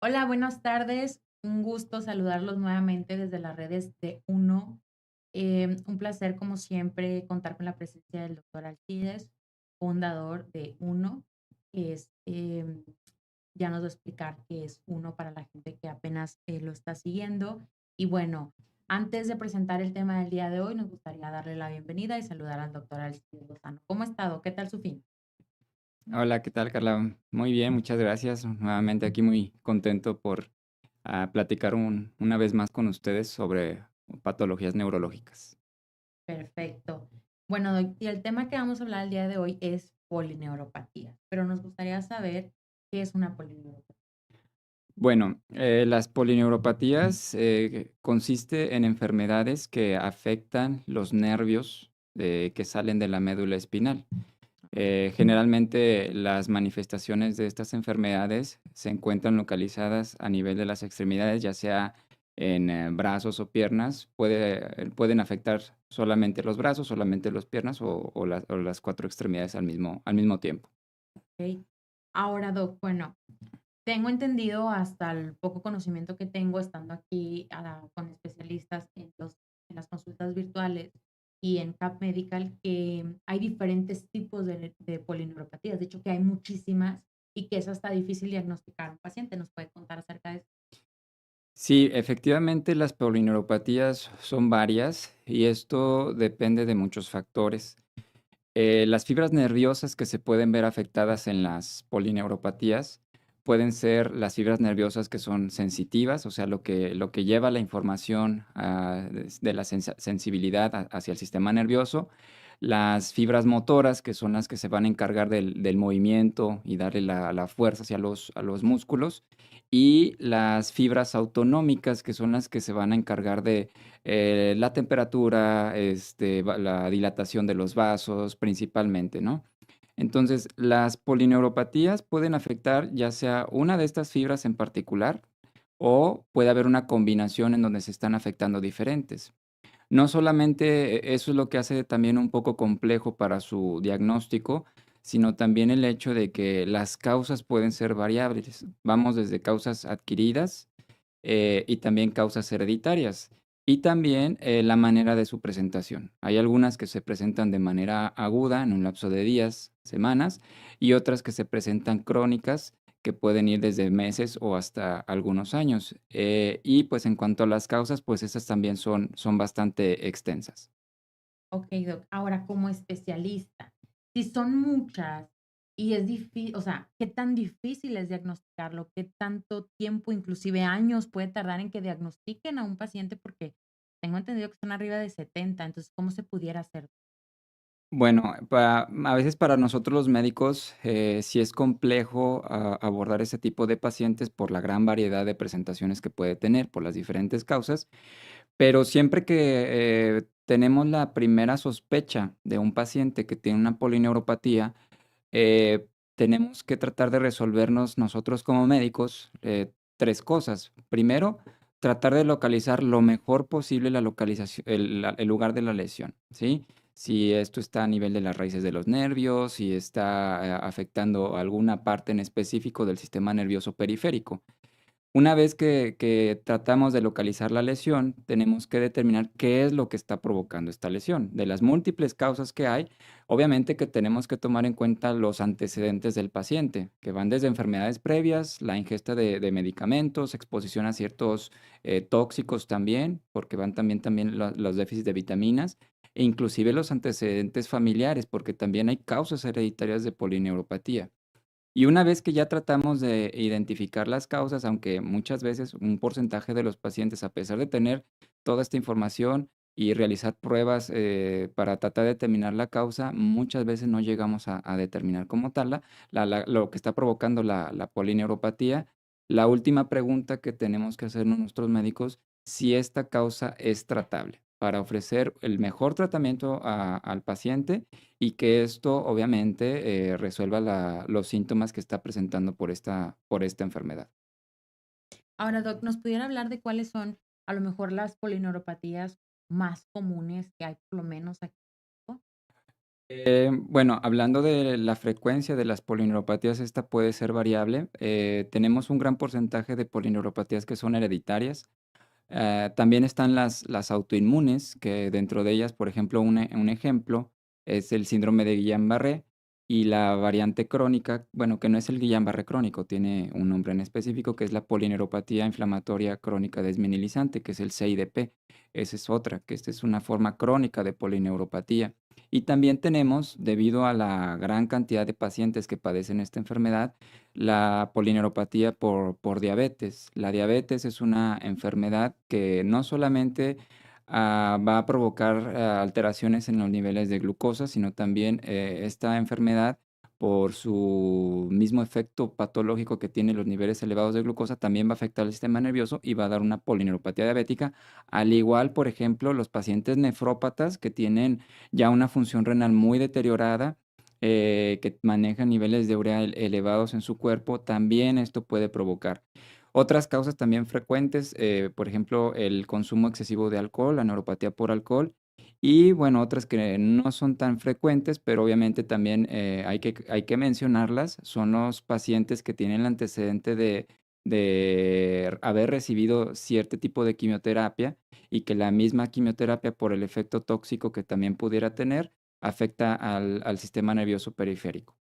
Hola, buenas tardes. Un gusto saludarlos nuevamente desde las redes de Uno. Un placer, como siempre, contar con la presencia del doctor Alcides, fundador de Uno, que es, ya nos va a explicar qué es Uno para la gente que apenas lo está siguiendo. Y bueno, antes de presentar el tema del día de hoy, nos gustaría darle la bienvenida y saludar al doctor Alcides Lozano. ¿Cómo ha estado? ¿Qué tal su fin? Hola, ¿qué tal, Carla? Muy bien, muchas gracias. Nuevamente aquí muy contento por platicar una vez más con ustedes sobre patologías neurológicas. Perfecto. Bueno, y el tema que vamos a hablar el día de hoy es polineuropatía, pero nos gustaría saber qué es una polineuropatía. Bueno, las polineuropatías consiste en enfermedades que afectan los nervios que salen de la médula espinal. Generalmente las manifestaciones de estas enfermedades se encuentran localizadas a nivel de las extremidades, ya sea en brazos o piernas. Pueden afectar solamente los brazos, solamente las piernas o las cuatro extremidades al mismo tiempo. ¿Ok? Ahora, Doc, bueno, tengo entendido hasta el poco conocimiento que tengo estando aquí con especialistas en las consultas virtuales y en CAP Medical que hay diferentes tipos de polineuropatías. De hecho, que hay muchísimas y que es hasta difícil diagnosticar a un paciente. ¿Nos puede contar acerca de eso? Sí, efectivamente las polineuropatías son varias y esto depende de muchos factores. Las fibras nerviosas que se pueden ver afectadas en las polineuropatías pueden ser las fibras nerviosas que son sensitivas, o sea, lo que lleva la información de la sensibilidad hacia el sistema nervioso. Las fibras motoras, que son las que se van a encargar del movimiento y darle la fuerza hacia a los músculos. Y las fibras autonómicas, que son las que se van a encargar de la temperatura, la dilatación de los vasos principalmente, ¿no? Entonces, las polineuropatías pueden afectar ya sea una de estas fibras en particular o puede haber una combinación en donde se están afectando diferentes. No solamente eso es lo que hace también un poco complejo para su diagnóstico, sino también el hecho de que las causas pueden ser variables. Vamos desde causas adquiridas y también causas hereditarias. Y también la manera de su presentación. Hay algunas que se presentan de manera aguda en un lapso de días, semanas, y otras que se presentan crónicas que pueden ir desde meses o hasta algunos años. Y pues en cuanto a las causas, pues esas también son bastante extensas. Ok, Doc. Ahora, como especialista, si son muchas y es difícil, o sea, ¿qué tan difícil es diagnosticarlo? ¿Qué tanto tiempo, inclusive años, puede tardar en que diagnostiquen a un paciente? Porque tengo entendido que son arriba de 70, entonces, ¿cómo se pudiera hacer? Bueno, a veces para nosotros los médicos sí es complejo abordar ese tipo de pacientes por la gran variedad de presentaciones que puede tener, por las diferentes causas, pero siempre que tenemos la primera sospecha de un paciente que tiene una polineuropatía, tenemos que tratar de resolvernos nosotros como médicos tres cosas. Primero, tratar de localizar lo mejor posible la localización, el lugar de la lesión, ¿sí? Si esto está a nivel de las raíces de los nervios, si está afectando alguna parte en específico del sistema nervioso periférico. Una vez que tratamos de localizar la lesión, tenemos que determinar qué es lo que está provocando esta lesión. De las múltiples causas que hay, obviamente que tenemos que tomar en cuenta los antecedentes del paciente, que van desde enfermedades previas, la ingesta de medicamentos, exposición a ciertos tóxicos también, porque van también los déficits de vitaminas, e inclusive los antecedentes familiares, porque también hay causas hereditarias de polineuropatía. Y una vez que ya tratamos de identificar las causas, aunque muchas veces un porcentaje de los pacientes, a pesar de tener toda esta información y realizar pruebas para tratar de determinar la causa, muchas veces no llegamos a determinar como tal lo que está provocando la polineuropatía. La última pregunta que tenemos que hacernos nuestros médicos, si esta causa es tratable, para ofrecer el mejor tratamiento al paciente y que esto obviamente resuelva los síntomas que está presentando por esta enfermedad. Ahora, Doc, ¿nos pudiera hablar de cuáles son a lo mejor las polineuropatías más comunes que hay por lo menos aquí? Bueno, hablando de la frecuencia de las polineuropatías, esta puede ser variable. Tenemos un gran porcentaje de polineuropatías que son hereditarias. También están las autoinmunes, que dentro de ellas, por ejemplo, un ejemplo es el síndrome de Guillain-Barré y la variante crónica, bueno, que no es el Guillain-Barré crónico, tiene un nombre en específico, que es la polineuropatía inflamatoria crónica desminilizante, que es el CIDP. Esa es otra, que esta es una forma crónica de polineuropatía. Y también tenemos, debido a la gran cantidad de pacientes que padecen esta enfermedad, la polineuropatía por diabetes. La diabetes es una enfermedad que no solamente va a provocar alteraciones en los niveles de glucosa, sino también esta enfermedad, por su mismo efecto patológico que tiene los niveles elevados de glucosa, también va a afectar el sistema nervioso y va a dar una polineuropatía diabética, al igual, por ejemplo, los pacientes nefrópatas que tienen ya una función renal muy deteriorada, que manejan niveles de urea elevados en su cuerpo, también esto puede provocar. Otras causas también frecuentes, por ejemplo, el consumo excesivo de alcohol, la neuropatía por alcohol, y bueno, otras que no son tan frecuentes, pero obviamente también hay que mencionarlas, son los pacientes que tienen el antecedente de haber recibido cierto tipo de quimioterapia y que la misma quimioterapia, por el efecto tóxico que también pudiera tener, afecta al sistema nervioso periférico.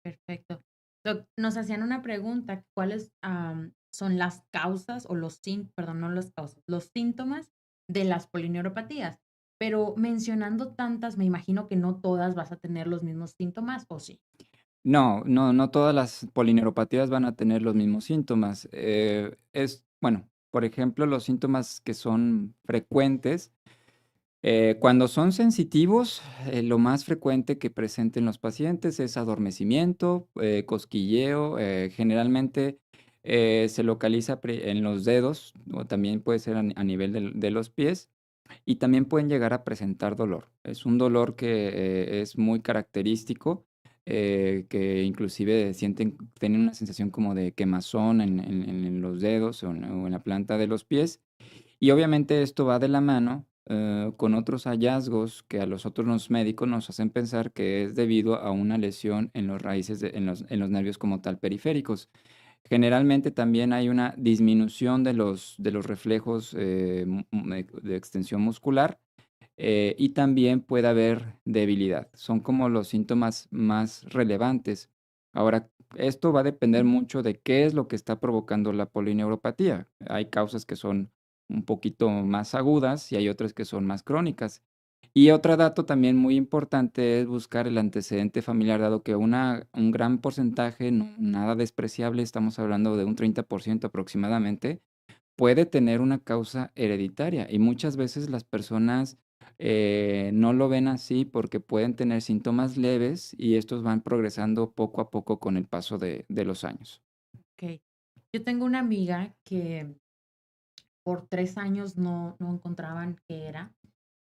Perfecto. Nos hacían una pregunta, ¿cuáles son las causas o perdón, no las causas, los síntomas de las polineuropatías? Pero mencionando tantas, me imagino que no todas vas a tener los mismos síntomas, ¿o sí? No todas las polineuropatías van a tener los mismos síntomas. Bueno, por ejemplo, los síntomas que son frecuentes, cuando son sensitivos, lo más frecuente que presenten los pacientes es adormecimiento, cosquilleo, generalmente se localiza en los dedos o también puede ser a nivel de los pies y también pueden llegar a presentar dolor. Es un dolor que es muy característico, que inclusive tienen una sensación como de quemazón en los dedos o en la planta de los pies. Y obviamente esto va de la mano con otros hallazgos que a los otros médicos nos hacen pensar que es debido a una lesión en los raíces, en los nervios como tal periféricos. Generalmente también hay una disminución de los reflejos de extensión muscular, y también puede haber debilidad. Son como los síntomas más relevantes. Ahora, esto va a depender mucho de qué es lo que está provocando la polineuropatía. Hay causas que son un poquito más agudas y hay otras que son más crónicas. Y otro dato también muy importante es buscar el antecedente familiar, dado que un gran porcentaje, nada despreciable, estamos hablando de un 30% aproximadamente, puede tener una causa hereditaria y muchas veces las personas no lo ven así porque pueden tener síntomas leves y estos van progresando poco a poco con el paso de los años. Ok. Yo tengo una amiga que por 3 años no encontraban qué era.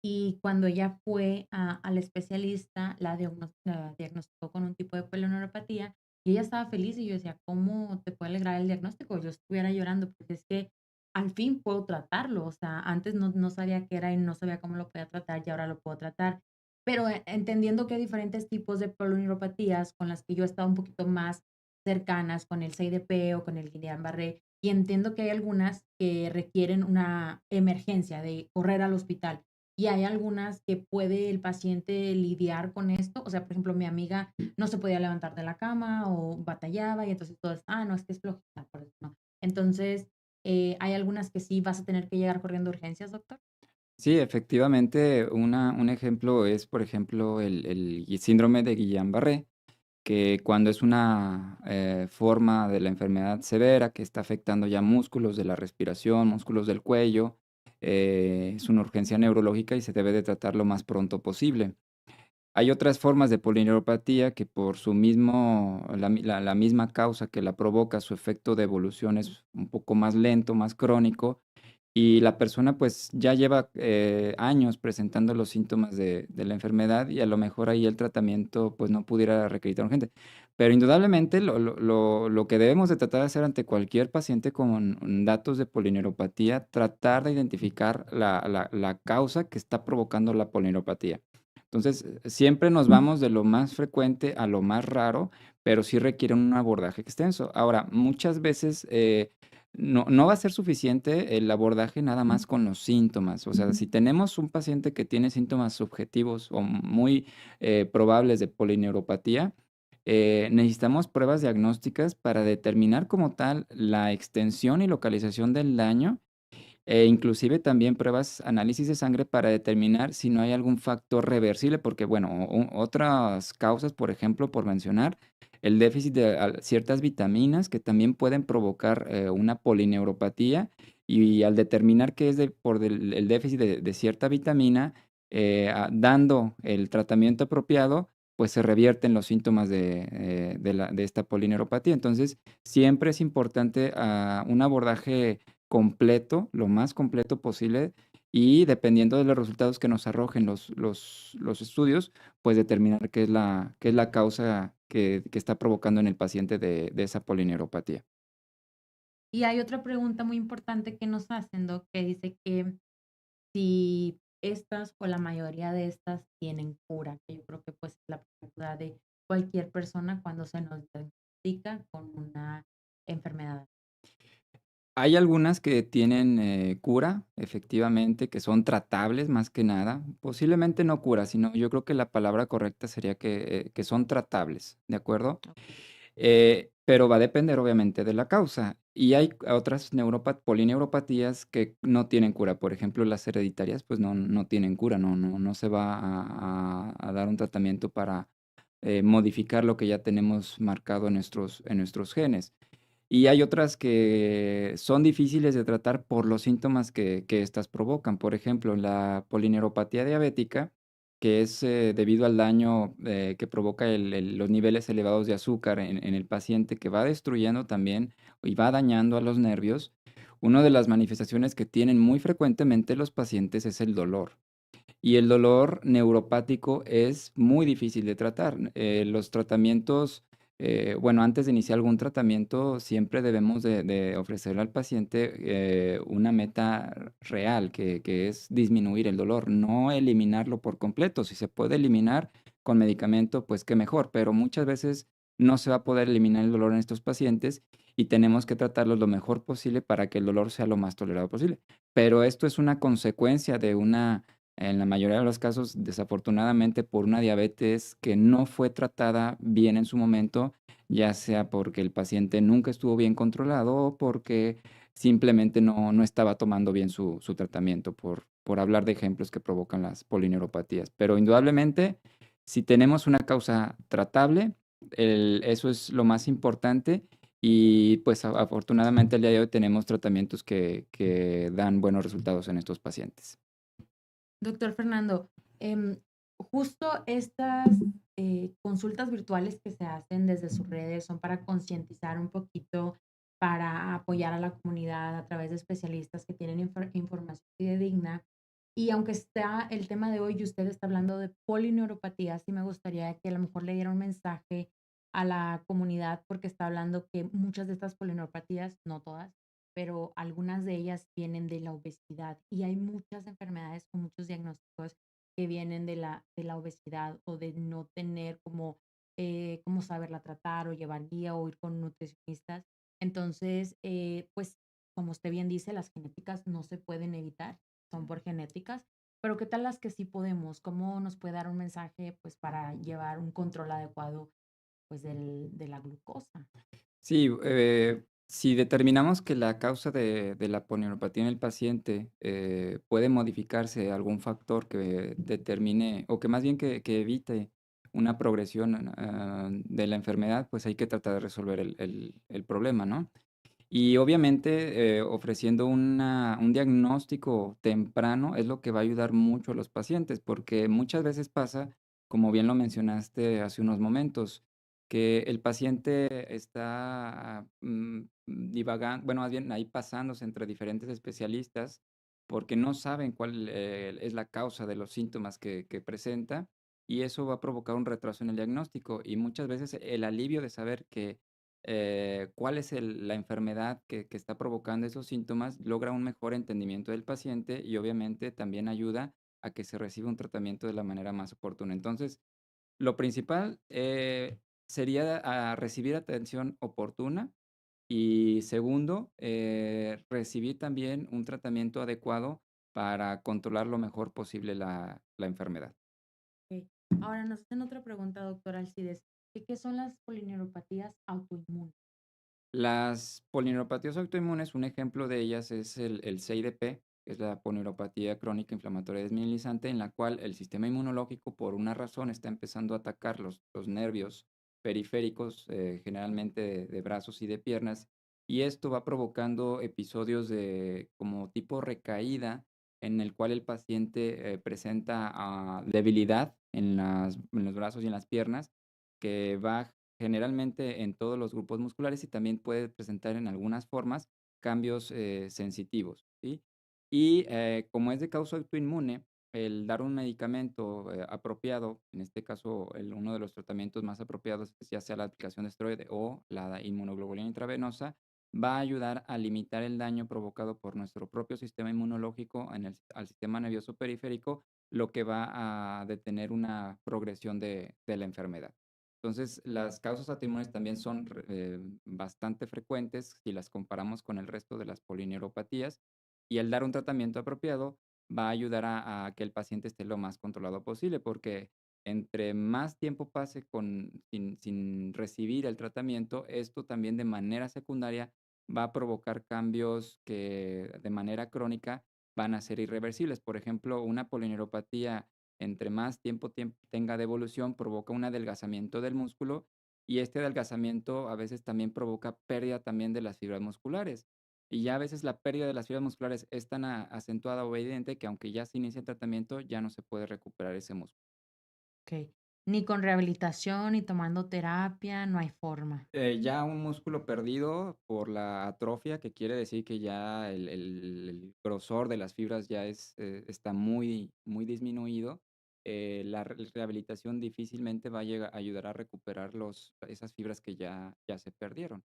Y cuando ella fue al especialista, la diagnosticó con un tipo de polineuropatía y ella estaba feliz y yo decía, ¿cómo te puede alegrar el diagnóstico? Yo estuviera llorando porque es que al fin puedo tratarlo. O sea, antes no sabía qué era y no sabía cómo lo podía tratar y ahora lo puedo tratar. Pero entendiendo que hay diferentes tipos de polineuropatías con las que yo he estado un poquito más cercanas, con el CIDP o con el Guillain-Barré, y entiendo que hay algunas que requieren una emergencia de correr al hospital y hay algunas que puede el paciente lidiar con esto. O sea, por ejemplo, mi amiga no se podía levantar de la cama o batallaba y entonces todo es, no, es que es flojita, por eso no. Entonces, hay algunas que sí vas a tener que llegar corriendo a urgencias, doctor. Sí, efectivamente, un ejemplo es, por ejemplo, el síndrome de Guillain-Barré, que cuando es una forma de la enfermedad severa que está afectando ya músculos de la respiración, músculos del cuello, es una urgencia neurológica y se debe de tratar lo más pronto posible. Hay otras formas de polineuropatía que por su la misma causa que la provoca, su efecto de evolución es un poco más lento, más crónico, y la persona pues ya lleva años presentando los síntomas de la enfermedad y a lo mejor ahí el tratamiento pues no pudiera requerir tan urgente. Pero indudablemente lo que debemos de tratar de hacer ante cualquier paciente con datos de polineuropatía, tratar de identificar la causa que está provocando la polineuropatía. Entonces, siempre nos vamos de lo más frecuente a lo más raro, pero sí requiere un abordaje extenso. Ahora, muchas veces no va a ser suficiente el abordaje nada más con los síntomas. O sea, si tenemos un paciente que tiene síntomas subjetivos o muy probables de polineuropatía, necesitamos pruebas diagnósticas para determinar como tal la extensión y localización del daño e inclusive también pruebas, análisis de sangre para determinar si no hay algún factor reversible, porque bueno, otras causas, por ejemplo, por mencionar, el déficit de ciertas vitaminas que también pueden provocar una polineuropatía y al determinar que es por el déficit de cierta vitamina, dando el tratamiento apropiado, pues se revierten los síntomas de esta polineuropatía. Entonces, siempre es importante un abordaje completo, lo más completo posible, y dependiendo de los resultados que nos arrojen los estudios, pues determinar qué es la causa que está provocando en el paciente de esa polineuropatía. Y hay otra pregunta muy importante que nos hacen, Doc, que dice que si estas o la mayoría de estas tienen cura, que yo creo que pues es la pregunta de cualquier persona cuando se nos diagnostica con una enfermedad. Hay algunas que tienen cura, efectivamente, que son tratables más que nada. Posiblemente no cura, sino yo creo que la palabra correcta sería que son tratables, ¿de acuerdo? Ok. Pero va a depender obviamente de la causa. Y hay otras polineuropatías que no tienen cura. Por ejemplo, las hereditarias, pues no tienen cura, no se va a dar un tratamiento para modificar lo que ya tenemos marcado en nuestros genes. Y hay otras que son difíciles de tratar por los síntomas que éstas provocan. Por ejemplo, la polineuropatía diabética, que es debido al daño que provoca los niveles elevados de azúcar en el paciente, que va destruyendo también y va dañando a los nervios. Una de las manifestaciones que tienen muy frecuentemente los pacientes es el dolor. Y el dolor neuropático es muy difícil de tratar. Los tratamientos, bueno, antes de iniciar algún tratamiento, siempre debemos de ofrecerle al paciente una meta real, que es disminuir el dolor, no eliminarlo por completo. Si se puede eliminar con medicamento, pues qué mejor, pero muchas veces no se va a poder eliminar el dolor en estos pacientes y tenemos que tratarlos lo mejor posible para que el dolor sea lo más tolerado posible. Pero esto es una consecuencia de en la mayoría de los casos, desafortunadamente, por una diabetes que no fue tratada bien en su momento, ya sea porque el paciente nunca estuvo bien controlado o porque simplemente no estaba tomando bien su tratamiento, por hablar de ejemplos que provocan las polineuropatías. Pero indudablemente, si tenemos una causa tratable, eso es lo más importante y pues afortunadamente el día de hoy tenemos tratamientos que dan buenos resultados en estos pacientes. Doctor Fernando, justo estas consultas virtuales que se hacen desde sus redes son para concientizar un poquito, para apoyar a la comunidad a través de especialistas que tienen información fidedigna. Y aunque está el tema de hoy y usted está hablando de polineuropatía, sí me gustaría que a lo mejor le diera un mensaje a la comunidad porque está hablando que muchas de estas polineuropatías, no todas, pero algunas de ellas vienen de la obesidad y hay muchas enfermedades con muchos diagnósticos que vienen de la obesidad o de no tener como cómo saberla tratar o llevar guía o ir con nutricionistas. Entonces, pues como usted bien dice, las genéticas no se pueden evitar, son por genéticas, pero ¿qué tal las que sí podemos? ¿Cómo nos puede dar un mensaje pues para llevar un control adecuado pues de la glucosa? Sí, si determinamos que la causa de la polioneuropatía en el paciente puede modificarse algún factor que determine, o que más bien que evite una progresión de la enfermedad, pues hay que tratar de resolver el problema, ¿no? Y obviamente ofreciendo un diagnóstico temprano es lo que va a ayudar mucho a los pacientes, porque muchas veces pasa, como bien lo mencionaste hace unos momentos, que el paciente está divagando, bueno, más bien ahí pasándose entre diferentes especialistas porque no saben cuál es la causa de los síntomas que presenta y eso va a provocar un retraso en el diagnóstico y muchas veces el alivio de saber que cuál es la enfermedad que está provocando esos síntomas, logra un mejor entendimiento del paciente y obviamente también ayuda a que se reciba un tratamiento de la manera más oportuna. Entonces, lo principal, sería recibir atención oportuna y segundo, recibir también un tratamiento adecuado para controlar lo mejor posible la enfermedad. Okey. Ahora nos hacen otra pregunta, doctor Alcides, ¿qué son las polineuropatías autoinmunes? Las polineuropatías autoinmunes, un ejemplo de ellas es el CIDP, que es la polineuropatía crónica inflamatoria desmielinizante, en la cual el sistema inmunológico, por una razón, está empezando a atacar los nervios periféricos, generalmente de brazos y de piernas, y esto va provocando episodios de como tipo recaída, en el cual el paciente, presenta, debilidad en los brazos y en las piernas, que va generalmente en todos los grupos musculares y también puede presentar en algunas formas cambios, sensitivos, ¿sí? Y, como es de causa autoinmune, el dar un medicamento, apropiado, en este caso, uno de los tratamientos más apropiados, ya sea la aplicación de esteroide o la inmunoglobulina intravenosa, va a ayudar a limitar el daño provocado por nuestro propio sistema inmunológico al sistema nervioso periférico, lo que va a detener una progresión de la enfermedad. Entonces, las causas autoinmunes también son bastante frecuentes si las comparamos con el resto de las polineuropatías, y el dar un tratamiento apropiado va a ayudar a que el paciente esté lo más controlado posible, porque entre más tiempo pase sin recibir el tratamiento, esto también de manera secundaria va a provocar cambios que de manera crónica van a ser irreversibles. Por ejemplo, una polineuropatía entre más tiempo tenga de evolución, provoca un adelgazamiento del músculo, y este adelgazamiento a veces también provoca pérdida también de las fibras musculares. Y ya a veces la pérdida de las fibras musculares es tan acentuada o evidente que aunque ya se inicie el tratamiento, ya no se puede recuperar ese músculo. Okey. Ni con rehabilitación, ni tomando terapia, no hay forma. Ya un músculo perdido por la atrofia, que quiere decir que ya el grosor de las fibras ya está muy, muy disminuido, la rehabilitación difícilmente va a ayudar a recuperar esas fibras que ya se perdieron.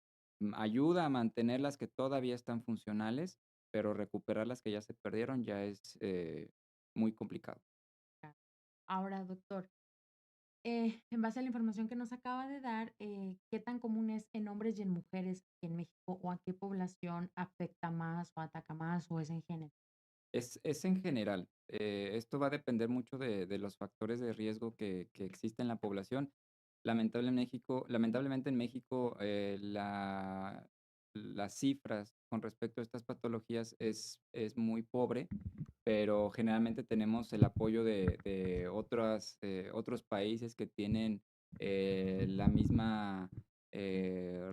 Ayuda a mantener las que todavía están funcionales, pero recuperar las que ya se perdieron ya es, muy complicado. Ahora, doctor, en base a la información que nos acaba de dar, ¿qué tan común es en hombres y en mujeres en México, o a qué población afecta más, o ataca más, o es en general? Es en general, esto va a depender mucho de los factores de riesgo que existen en la población. Lamentablemente en México, las cifras con respecto a estas patologías es muy pobre, pero generalmente tenemos el apoyo de otros países que tienen, la misma,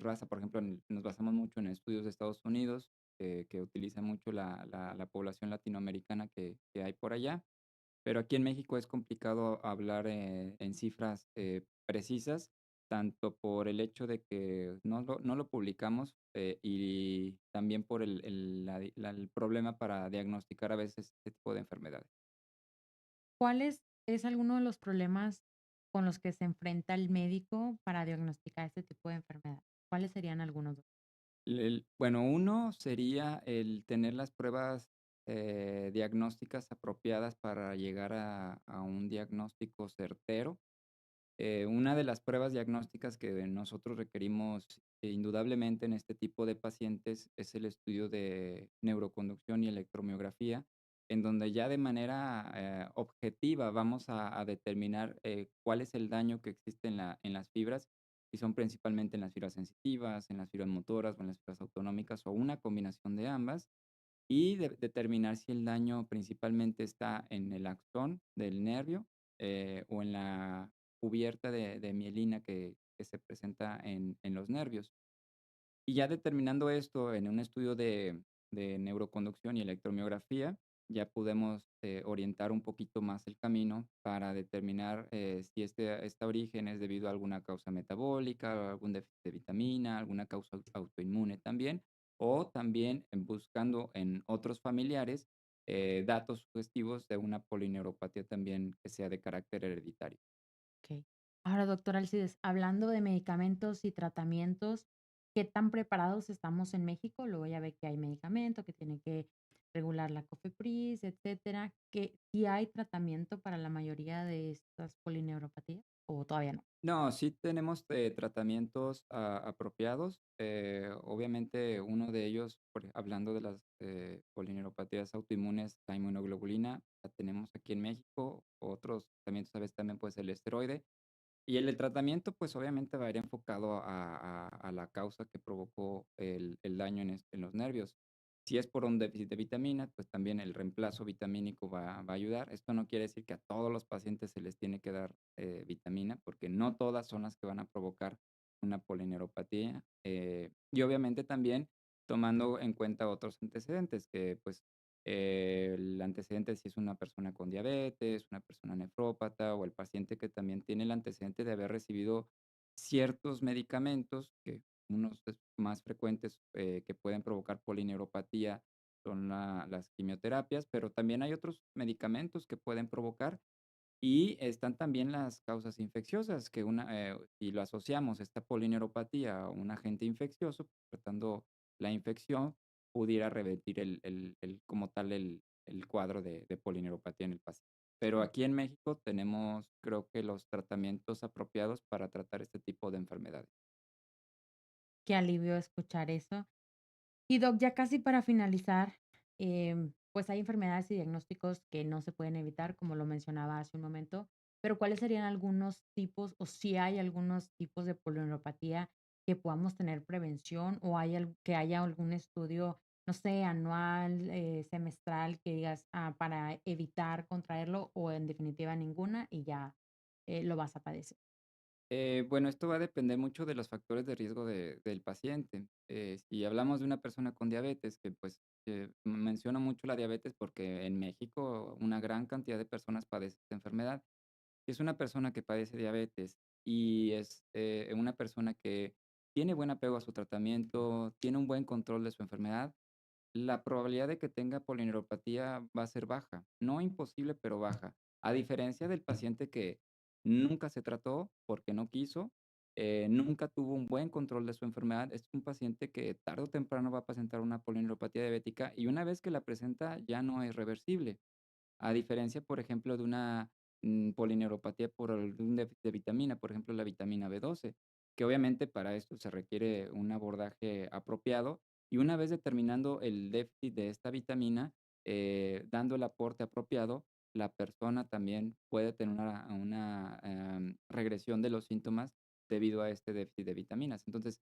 raza. Por ejemplo, nos basamos mucho en estudios de Estados Unidos, que utiliza mucho la población latinoamericana que hay por allá. Pero aquí en México es complicado hablar, en cifras, precisas, tanto por el hecho de que no lo publicamos, y también por el problema para diagnosticar a veces este tipo de enfermedades. ¿Es alguno de los problemas con los que se enfrenta el médico para diagnosticar este tipo de enfermedad? ¿Cuáles serían algunos? Bueno, uno sería el tener las pruebas, diagnósticas apropiadas para llegar a un diagnóstico certero. Una de las pruebas diagnósticas que nosotros requerimos indudablemente en este tipo de pacientes es el estudio de neuroconducción y electromiografía, en donde ya de manera objetiva vamos a determinar cuál es el daño que existe en las fibras, y son principalmente en las fibras sensitivas, en las fibras motoras o en las fibras autonómicas o una combinación de ambas, y determinar si el daño principalmente está en el axón del nervio, o en la cubierta de mielina que se presenta en los nervios. Y ya determinando esto en un estudio de neuroconducción y electromiografía, ya podemos, orientar un poquito más el camino para determinar, si este origen es debido a alguna causa metabólica, algún déficit de vitamina, alguna causa autoinmune también, o también buscando en otros familiares, datos sugestivos de una polineuropatía también que sea de carácter hereditario. Okey. Ahora, doctor Alcides, hablando de medicamentos y tratamientos, ¿qué tan preparados estamos en México? Luego ya ve que hay medicamento que tiene que regular la COFEPRIS, etcétera, que ¿sí hay tratamiento para la mayoría de estas polineuropatías o todavía no? No, sí tenemos, tratamientos apropiados. Obviamente, uno de ellos, hablando de las, polineuropatías autoinmunes, la inmunoglobulina, la tenemos aquí en México. Otros tratamientos, a veces, también puede ser el esteroide. Y el tratamiento, pues, obviamente, va a ir enfocado a la causa que provocó el daño en los nervios. Si es por un déficit de vitamina, pues, también el reemplazo vitamínico va a ayudar. Esto no quiere decir que a todos los pacientes se les tiene que dar, vitamina, porque no todas son las que van a provocar una polineuropatía, y obviamente también tomando en cuenta otros antecedentes que, pues, el antecedente si es una persona con diabetes, una persona nefrópata o el paciente que también tiene el antecedente de haber recibido ciertos medicamentos, que unos más frecuentes que pueden provocar polineuropatía son las quimioterapias, pero también hay otros medicamentos que pueden provocar y están también las causas infecciosas, que si lo asociamos esta polineuropatía a un agente infeccioso, tratando la infección, pudiera revertir como tal el cuadro de polineuropatía en el paciente. Pero aquí en México tenemos, creo que los tratamientos apropiados para tratar este tipo de enfermedades. Qué alivio escuchar eso. Y doc, ya casi para finalizar, pues hay enfermedades y diagnósticos que no se pueden evitar, como lo mencionaba hace un momento, pero ¿cuáles serían algunos tipos o si hay algunos tipos de polineuropatía que podamos tener prevención o que haya algún estudio, no sé, anual, semestral, que digas, para evitar contraerlo o en definitiva ninguna y ya lo vas a padecer? Bueno, esto va a depender mucho de los factores de riesgo del paciente. Si hablamos de una persona con diabetes, que pues menciono mucho la diabetes porque en México una gran cantidad de personas padecen esta enfermedad. Si es una persona que padece diabetes y es una persona que tiene buen apego a su tratamiento, tiene un buen control de su enfermedad, la probabilidad de que tenga polineuropatía va a ser baja, no imposible, pero baja. A diferencia del paciente que nunca se trató porque no quiso, nunca tuvo un buen control de su enfermedad, es un paciente que tarde o temprano va a presentar una polineuropatía diabética y una vez que la presenta ya no es reversible. A diferencia, por ejemplo, de una, polineuropatía por algún déficit de vitamina, por ejemplo, la vitamina B12, que obviamente para esto se requiere un abordaje apropiado, y una vez determinando el déficit de esta vitamina, dando el aporte apropiado, la persona también puede tener regresión de los síntomas debido a este déficit de vitaminas. Entonces,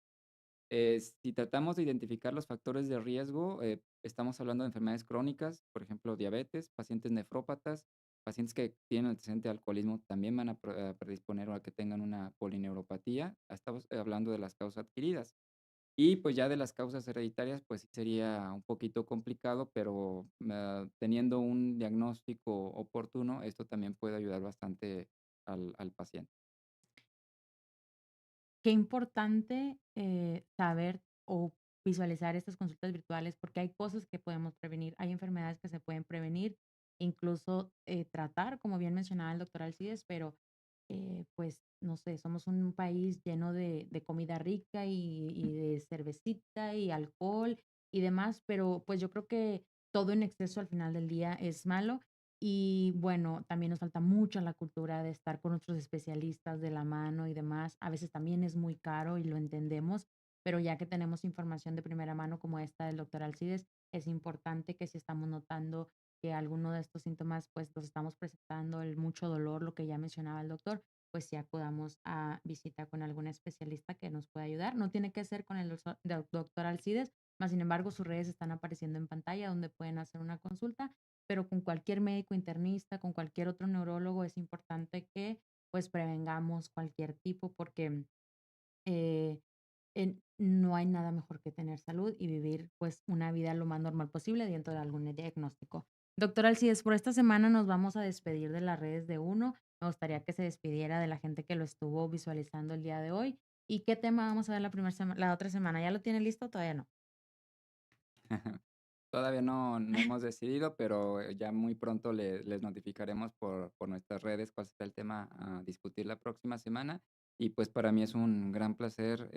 si tratamos de identificar los factores de riesgo, estamos hablando de enfermedades crónicas, por ejemplo, diabetes, pacientes nefrópatas, pacientes que tienen antecedente de alcoholismo también van a predisponer a que tengan una polineuropatía. Estamos hablando de las causas adquiridas. Y pues ya de las causas hereditarias, pues sí sería un poquito complicado, pero teniendo un diagnóstico oportuno, esto también puede ayudar bastante al paciente. Qué importante, saber o visualizar estas consultas virtuales, porque hay cosas que podemos prevenir, hay enfermedades que se pueden prevenir, incluso, tratar, como bien mencionaba el doctor Alcides, pero, pues, no sé, somos un país lleno de comida rica y de cervecita y alcohol y demás, pero, pues, yo creo que todo en exceso al final del día es malo y bueno, también nos falta mucho la cultura de estar con nuestros especialistas de la mano y demás. A veces también es muy caro y lo entendemos, pero ya que tenemos información de primera mano como esta del doctor Alcides, es importante que si estamos notando que alguno de estos síntomas pues los estamos presentando, el mucho dolor, lo que ya mencionaba el doctor, pues si acudamos a visita con algún especialista que nos pueda ayudar. No tiene que ser con el doctor Alcides, más sin embargo sus redes están apareciendo en pantalla donde pueden hacer una consulta, pero con cualquier médico internista, con cualquier otro neurólogo, es importante que pues prevengamos cualquier tipo porque eh, no hay nada mejor que tener salud y vivir pues una vida lo más normal posible dentro de algún diagnóstico. Doctor Alcides, por esta semana nos vamos a despedir de las redes de uno. Me gustaría que se despidiera de la gente que lo estuvo visualizando el día de hoy. ¿Y qué tema vamos a ver la otra semana? ¿Ya lo tiene listo o todavía no? Todavía no hemos decidido, pero ya muy pronto les notificaremos por nuestras redes cuál será el tema a discutir la próxima semana. Y pues para mí es un gran placer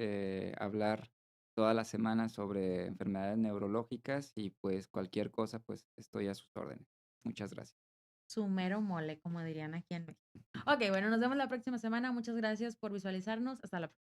hablar toda la semana sobre enfermedades neurológicas y, pues, cualquier cosa, pues, estoy a sus órdenes. Muchas gracias. Su mero mole, como dirían aquí en México. Okey, bueno, nos vemos la próxima semana. Muchas gracias por visualizarnos. Hasta la próxima.